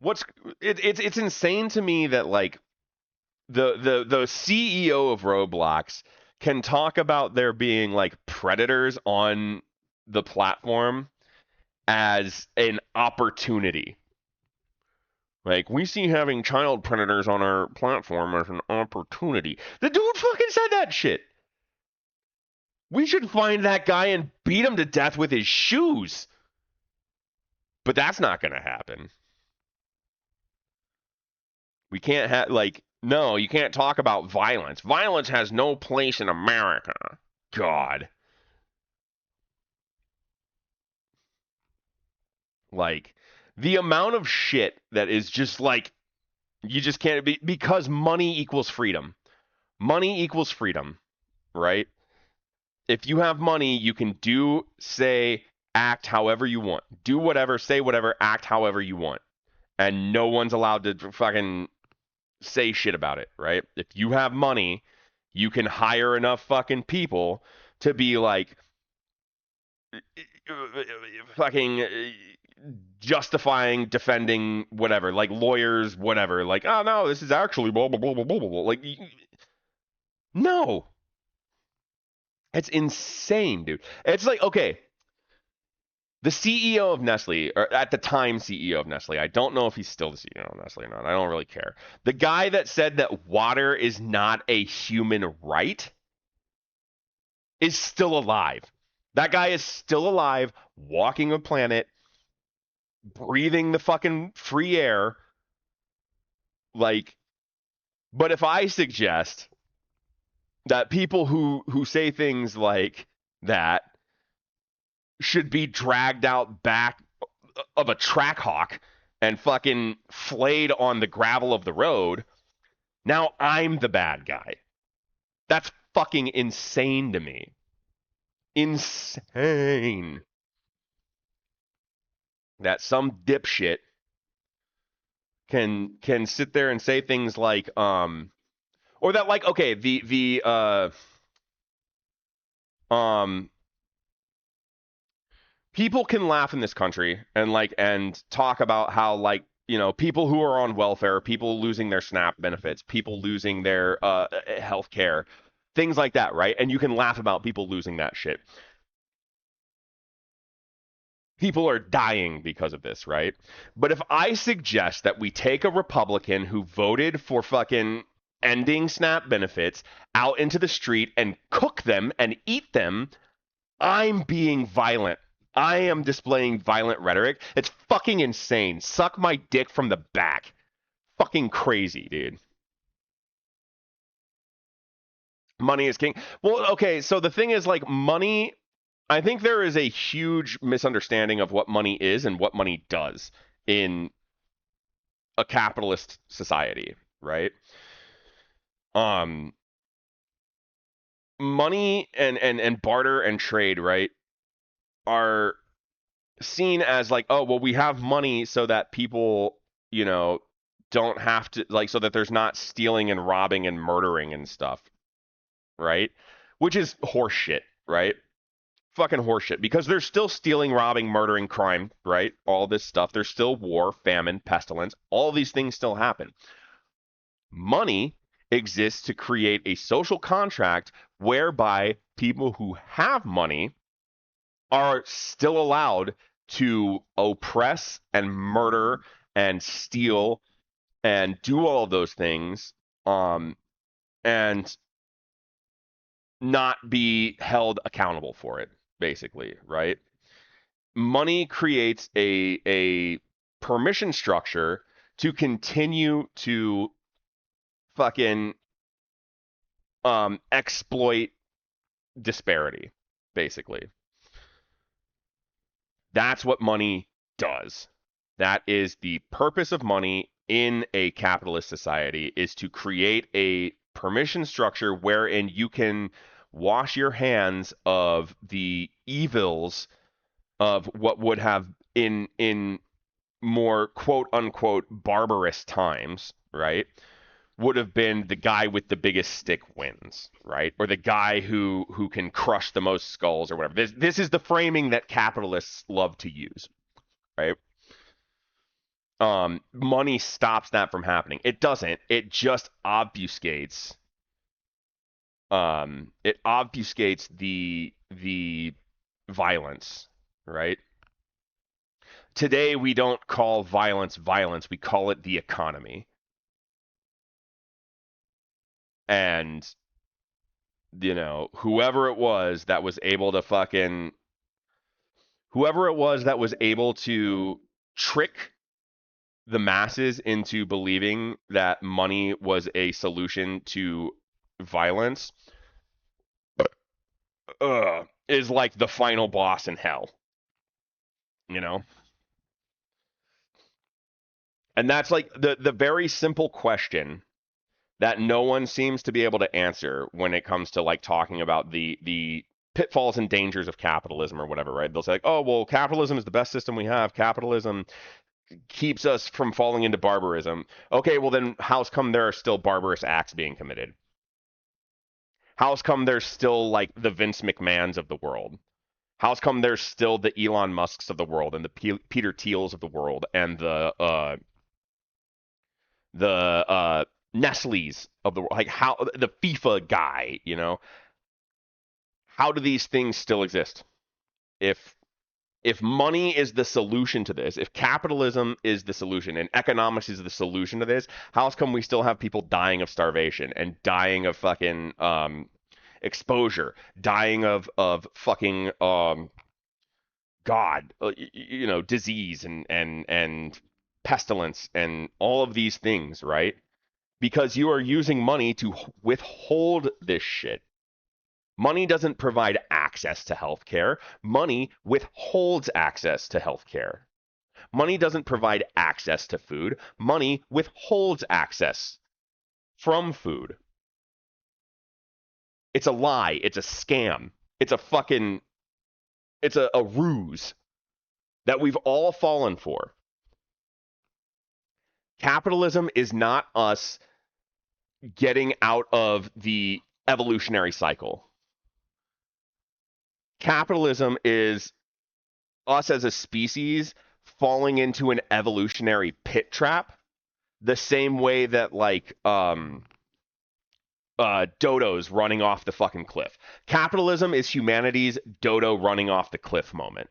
what's it's insane to me that like the CEO of Roblox can talk about there being like predators on the platform as an opportunity. Like, we see having child predators on our platform as an opportunity. The dude fucking said that shit. We should find that guy and beat him to death with his shoes. But that's not going to happen. We can't have, like, no, you can't talk about violence. Violence has no place in America. God. Like, the amount of shit that is just like, you just can't be, because money equals freedom. Money equals freedom, right? If you have money, you can do, say, act however you want. Do whatever, say whatever, act however you want. And no one's allowed to fucking say shit about it, right? If you have money, you can hire enough fucking people to be like fucking justifying, defending, whatever, like lawyers, whatever. Like, oh no, this is actually blah blah blah blah blah blah. Like, no, it's insane, dude. It's like, okay, the CEO of Nestle, or at the time CEO of Nestle, I don't know if he's still the CEO of Nestle or not. I don't really care. The guy that said that water is not a human right is still alive. That guy is still alive, walking a planet, breathing the fucking free air. Like, but if I suggest that people who say things like that should be dragged out back of a track hawk and fucking flayed on the gravel of the road, now I'm the bad guy. That's fucking insane to me. Insane. That some dipshit can sit there and say things like or that, like, okay, the um people can laugh in this country and like and talk about how, like, people who are on welfare, people losing their SNAP benefits, people losing their health care, things like that, right? And you can laugh about people losing that shit. People are dying because of this, right? But if I suggest that we take a Republican who voted for fucking ending SNAP benefits out into the street and cook them and eat them, I'm being violent. I am displaying violent rhetoric. It's fucking insane. Suck my dick from the back. Fucking crazy, dude. Money is king. Well, okay, so the thing is, like, money, I think there is a huge misunderstanding of what money is and what money does in a capitalist society, right? Um, Money and barter and trade, right, are seen as like, oh, well, we have money so that people, you know, don't have to, like, so that there's not stealing and robbing and murdering and stuff, right? Which is horseshit, right? Fucking horseshit, because they're still stealing, robbing, murdering, crime, right? All this stuff. There's still war, famine, pestilence. All these things still happen. Money exists to create a social contract whereby people who have money are still allowed to oppress and murder and steal and do all of those things, and not be held accountable for it, basically, right? Money creates a permission structure to continue to fucking exploit disparity, basically. That's what money does. That is the purpose of money in a capitalist society, is to create a permission structure wherein you can wash your hands of the evils of what would have in more quote unquote barbarous times, right? Would have been the guy with the biggest stick wins, right? Or the guy who can crush the most skulls or whatever. This is the framing that capitalists love to use, right? money stops that from happening. It doesn't. It just obfuscates. It obfuscates the violence, right? Today we don't call violence violence. We call it the economy. And whoever it was that was able to fucking whoever it was that was able to trick the masses into believing that money was a solution to violence is like the final boss in hell, you know? And that's like the very simple question that no one seems to be able to answer when it comes to like talking about the pitfalls and dangers of capitalism or whatever, right? They'll say like, "Oh, well, capitalism is the best system we have. Capitalism keeps us from falling into barbarism." Okay, well then how's come there are still barbarous acts being committed? How's come there's still like the Vince McMahons of the world? How's come there's still the Elon Musks of the world and the Peter Thiels of the world and the Nestle's of the world? Like how the FIFA guy, How do these things still exist? If if money is the solution to this, if capitalism is the solution and economics is the solution to this, how's come we still have people dying of starvation and dying of fucking exposure, dying of fucking God, disease and pestilence and all of these things, right? Because you are using money to withhold this shit. Money doesn't provide access to healthcare. Money withholds access to healthcare. Money doesn't provide access to food. Money withholds access from food. It's a lie. It's a scam. It's a fucking, it's a ruse that we've all fallen for. Capitalism is not us getting out of the evolutionary cycle. Capitalism is us as a species falling into an evolutionary pit trap the same way that like dodos running off the fucking cliff. Capitalism is humanity's dodo running off the cliff moment.